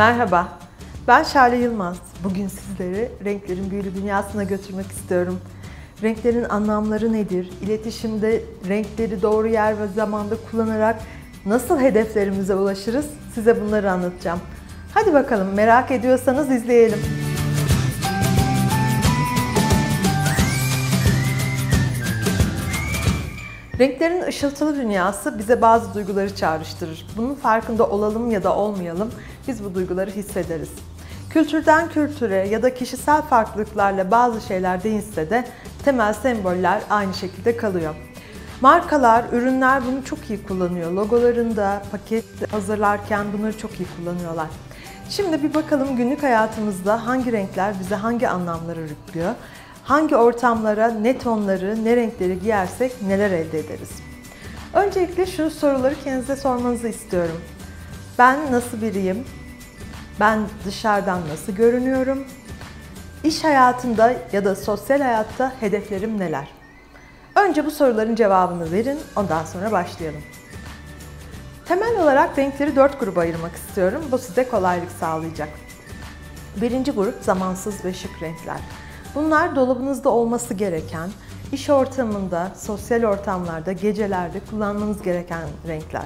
Merhaba, ben Şale Yılmaz. Bugün sizleri renklerin büyülü dünyasına götürmek istiyorum. Renklerin anlamları nedir? İletişimde renkleri doğru yer ve zamanda kullanarak nasıl hedeflerimize ulaşırız? Size bunları anlatacağım. Hadi bakalım, merak ediyorsanız izleyelim. Renklerin ışıltılı dünyası bize bazı duyguları çağrıştırır. Bunun farkında olalım ya da olmayalım, biz bu duyguları hissederiz. Kültürden kültüre ya da kişisel farklılıklarla bazı şeyler değişse de temel semboller aynı şekilde kalıyor. Markalar, ürünler bunu çok iyi kullanıyor. Logolarında, paket hazırlarken bunları çok iyi kullanıyorlar. Şimdi bir bakalım günlük hayatımızda hangi renkler bize hangi anlamları yüklüyor? Hangi ortamlara ne tonları, ne renkleri giyersek neler elde ederiz? Öncelikle şu soruları kendinize sormanızı istiyorum. Ben nasıl biriyim? Ben dışarıdan nasıl görünüyorum? İş hayatında ya da sosyal hayatta hedeflerim neler? Önce bu soruların cevabını verin, ondan sonra başlayalım. Temel olarak renkleri 4 gruba ayırmak istiyorum. Bu size kolaylık sağlayacak. Birinci grup zamansız ve şık renkler. Bunlar dolabınızda olması gereken, iş ortamında, sosyal ortamlarda, gecelerde kullanmanız gereken renkler.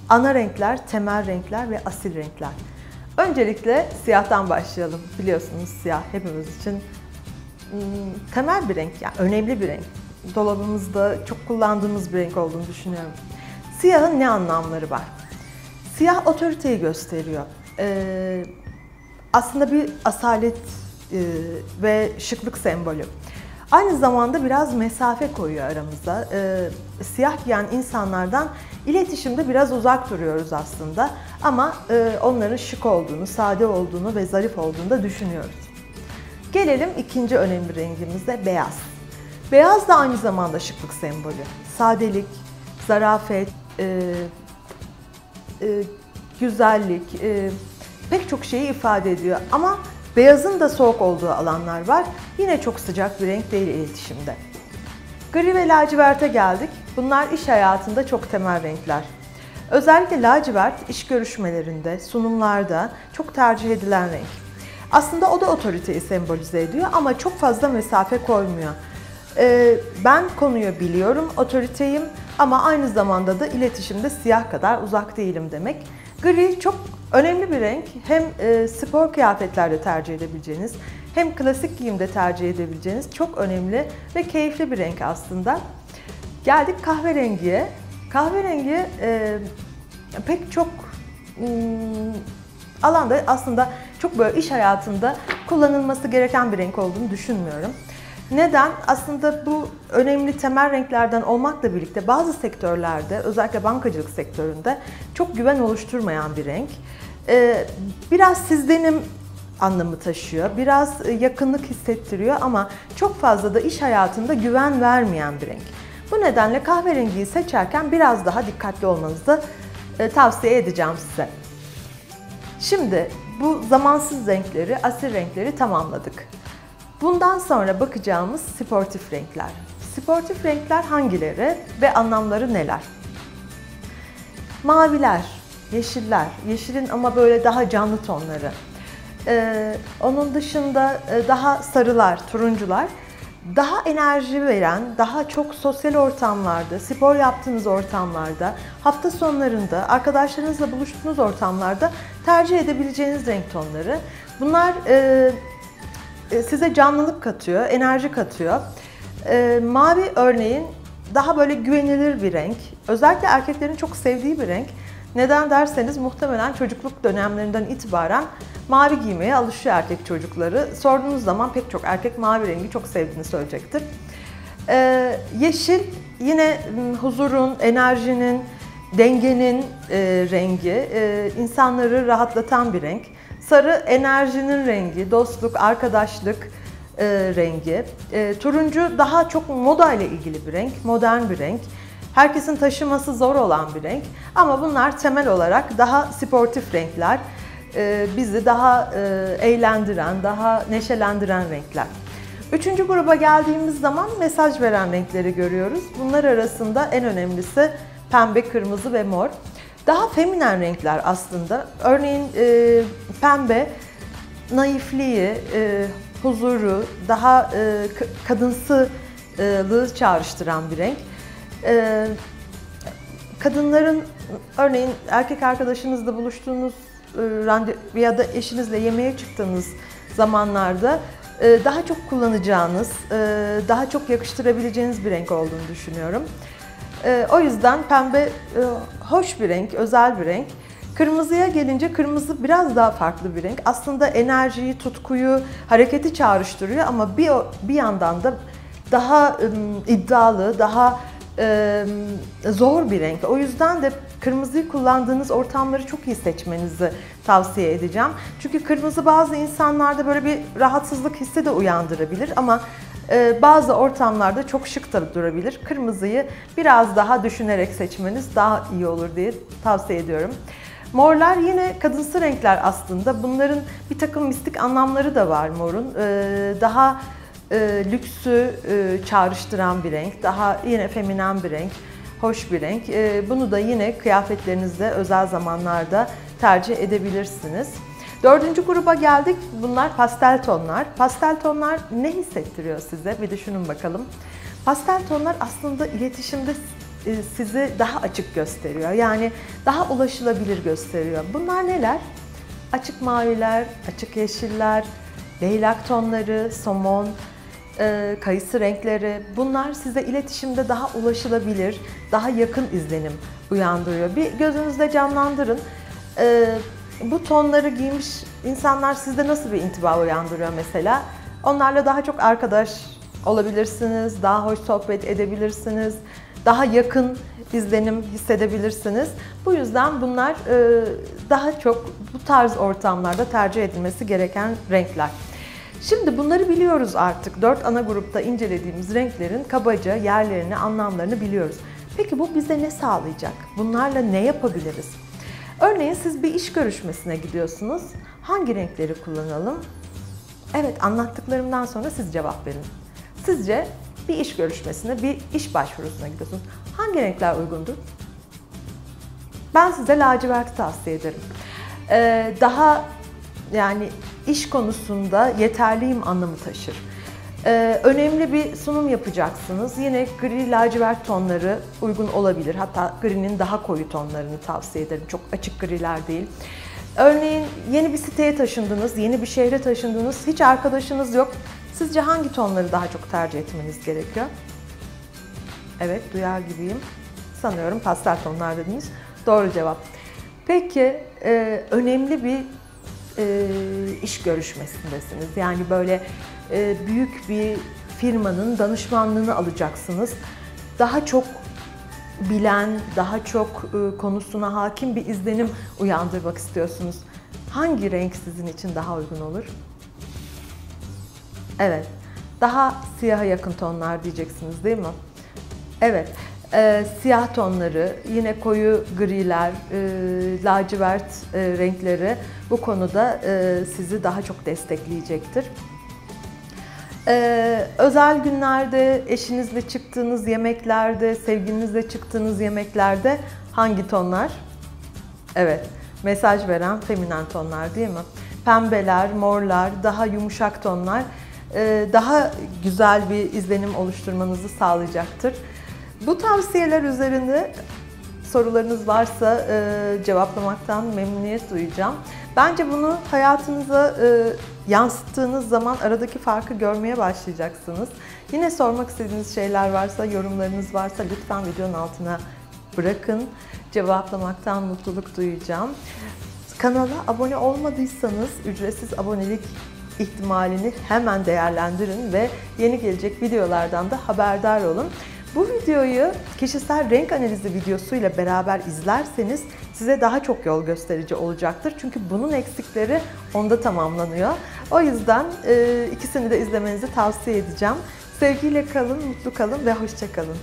Ana renkler, temel renkler ve asil renkler. Öncelikle siyahtan başlayalım. Biliyorsunuz siyah hepimiz için temel bir renk, yani önemli bir renk. Dolabımızda çok kullandığımız bir renk olduğunu düşünüyorum. Siyahın ne anlamları var? Siyah otoriteyi gösteriyor. Aslında bir asalet ve şıklık sembolü. Aynı zamanda biraz mesafe koyuyor aramıza. Siyah giyen insanlardan iletişimde biraz uzak duruyoruz aslında. Ama onların şık olduğunu, sade olduğunu ve zarif olduğunu da düşünüyoruz. Gelelim ikinci önemli rengimize, beyaz. Beyaz da aynı zamanda şıklık sembolü. Sadelik, zarafet, güzellik, pek çok şeyi ifade ediyor. Ama beyazın da soğuk olduğu alanlar var. Yine çok sıcak bir renk değil iletişimde. Gri ve laciverte geldik. Bunlar iş hayatında çok temel renkler. Özellikle lacivert iş görüşmelerinde, sunumlarda çok tercih edilen renk. Aslında o da otoriteyi sembolize ediyor ama çok fazla mesafe koymuyor. Ben konuyu biliyorum, otoriteyim ama aynı zamanda da iletişimde siyah kadar uzak değilim demek. Gri çok önemli bir renk. Hem spor kıyafetlerde tercih edebileceğiniz hem klasik giyimde tercih edebileceğiniz çok önemli ve keyifli bir renk aslında. Geldik kahverengiye. Kahverengi pek çok alanda aslında çok böyle iş hayatında kullanılması gereken bir renk olduğunu düşünmüyorum. Neden? Aslında bu önemli temel renklerden olmakla birlikte bazı sektörlerde, özellikle bankacılık sektöründe çok güven oluşturmayan bir renk. Biraz sizdenim anlamı taşıyor, biraz yakınlık hissettiriyor ama çok fazla da iş hayatında güven vermeyen bir renk. Bu nedenle kahverengiyi seçerken biraz daha dikkatli olmanızı tavsiye edeceğim size. Şimdi bu zamansız renkleri, asil renkleri tamamladık. Bundan sonra bakacağımız sportif renkler. Sportif renkler hangileri ve anlamları neler? Maviler, yeşiller, yeşilin ama böyle daha canlı tonları. Onun dışında daha sarılar, turuncular. Daha enerji veren, daha çok sosyal ortamlarda, spor yaptığınız ortamlarda, hafta sonlarında, arkadaşlarınızla buluştuğunuz ortamlarda tercih edebileceğiniz renk tonları. Bunlar size canlılık katıyor, enerji katıyor. Mavi örneğin daha böyle güvenilir bir renk. Özellikle erkeklerin çok sevdiği bir renk. Neden derseniz muhtemelen çocukluk dönemlerinden itibaren mavi giymeye alışıyor erkek çocukları. Sorduğunuz zaman pek çok erkek mavi rengi çok sevdiğini söyleyecektir. Yeşil yine huzurun, enerjinin, dengenin rengi. İnsanları rahatlatan bir renk. Sarı enerjinin rengi, dostluk, arkadaşlık rengi. Turuncu daha çok moda ile ilgili bir renk, modern bir renk. Herkesin taşıması zor olan bir renk. Ama bunlar temel olarak daha sportif renkler. Bizi daha eğlendiren, daha neşelendiren renkler. Üçüncü gruba geldiğimiz zaman mesaj veren renkleri görüyoruz. Bunlar arasında en önemlisi pembe, kırmızı ve mor. Daha feminen renkler aslında. Örneğin pembe, naifliği, huzuru, daha kadınsılığı çağrıştıran bir renk. Kadınların örneğin erkek arkadaşınızla buluştuğunuz ya da eşinizle yemeğe çıktığınız zamanlarda daha çok kullanacağınız, daha çok yakıştırabileceğiniz bir renk olduğunu düşünüyorum. O yüzden pembe hoş bir renk, özel bir renk. Kırmızıya gelince kırmızı biraz daha farklı bir renk. Aslında enerjiyi, tutkuyu, hareketi çağrıştırıyor ama bir yandan da daha iddialı, daha zor bir renk. O yüzden de kırmızıyı kullandığınız ortamları çok iyi seçmenizi tavsiye edeceğim. Çünkü kırmızı bazı insanlarda böyle bir rahatsızlık hissi de uyandırabilir ama bazı ortamlarda çok şık da durabilir. Kırmızıyı biraz daha düşünerek seçmeniz daha iyi olur diye tavsiye ediyorum. Morlar yine kadınsı renkler aslında. Bunların bir takım mistik anlamları da var morun. Daha lüksü çağrıştıran bir renk, daha yine feminen bir renk, hoş bir renk. Bunu da yine kıyafetlerinizde özel zamanlarda tercih edebilirsiniz. Dördüncü gruba geldik. Bunlar pastel tonlar. Pastel tonlar ne hissettiriyor size? Bir düşünün bakalım. Pastel tonlar aslında iletişimde sizi daha açık gösteriyor. Yani daha ulaşılabilir gösteriyor. Bunlar neler? Açık maviler, açık yeşiller, leylak tonları, somon, kayısı renkleri. Bunlar size iletişimde daha ulaşılabilir, daha yakın izlenim uyandırıyor. Bir gözünüzde canlandırın. Bu tonları giymiş insanlar sizde nasıl bir intiba uyandırıyor mesela? Onlarla daha çok arkadaş olabilirsiniz, daha hoş sohbet edebilirsiniz, daha yakın izlenim hissedebilirsiniz. Bu yüzden bunlar daha çok bu tarz ortamlarda tercih edilmesi gereken renkler. Şimdi bunları biliyoruz artık. 4 ana grupta incelediğimiz renklerin kabaca yerlerini, anlamlarını biliyoruz. Peki bu bize ne sağlayacak? Bunlarla ne yapabiliriz? Örneğin siz bir iş görüşmesine gidiyorsunuz. Hangi renkleri kullanalım? Evet, anlattıklarımdan sonra siz cevap verin. Sizce bir iş görüşmesine, bir iş başvurusuna gidiyorsunuz. Hangi renkler uygundur? Ben size laciverti tavsiye ederim. Daha yani iş konusunda yeterliyim anlamı taşır. Önemli bir sunum yapacaksınız. Yine gri lacivert tonları uygun olabilir. Hatta grinin daha koyu tonlarını tavsiye ederim. Çok açık griler değil. Örneğin yeni bir siteye taşındınız, yeni bir şehre taşındınız, hiç arkadaşınız yok. Sizce hangi tonları daha çok tercih etmeniz gerekiyor? Evet, duyar gibiyim. Sanıyorum pastel tonlar dediniz. Doğru cevap. Peki, önemli bir iş görüşmesindesiniz. Yani böyle büyük bir firmanın danışmanlığını alacaksınız. Daha çok bilen, daha çok konusuna hakim bir izlenim uyandırmak istiyorsunuz. Hangi renk sizin için daha uygun olur? Evet, daha siyaha yakın tonlar diyeceksiniz değil mi? Evet, siyah tonları, yine koyu griler, lacivert renkleri bu konuda sizi daha çok destekleyecektir. Özel günlerde, eşinizle çıktığınız yemeklerde, sevgilinizle çıktığınız yemeklerde hangi tonlar? Evet, mesaj veren feminen tonlar değil mi? Pembeler, morlar, daha yumuşak tonlar daha güzel bir izlenim oluşturmanızı sağlayacaktır. Bu tavsiyeler üzerinde sorularınız varsa cevaplamaktan memnuniyet duyacağım. Bence bunu hayatınıza yansıttığınız zaman aradaki farkı görmeye başlayacaksınız. Yine sormak istediğiniz şeyler varsa, yorumlarınız varsa lütfen videonun altına bırakın. Cevaplamaktan mutluluk duyacağım. Kanala abone olmadıysanız ücretsiz abonelik ihtimalini hemen değerlendirin ve yeni gelecek videolardan da haberdar olun. Bu videoyu kişisel renk analizi videosuyla beraber izlerseniz size daha çok yol gösterici olacaktır. Çünkü bunun eksikleri onda tamamlanıyor. O yüzden ikisini de izlemenizi tavsiye edeceğim. Sevgiyle kalın, mutlu kalın ve hoşça kalın.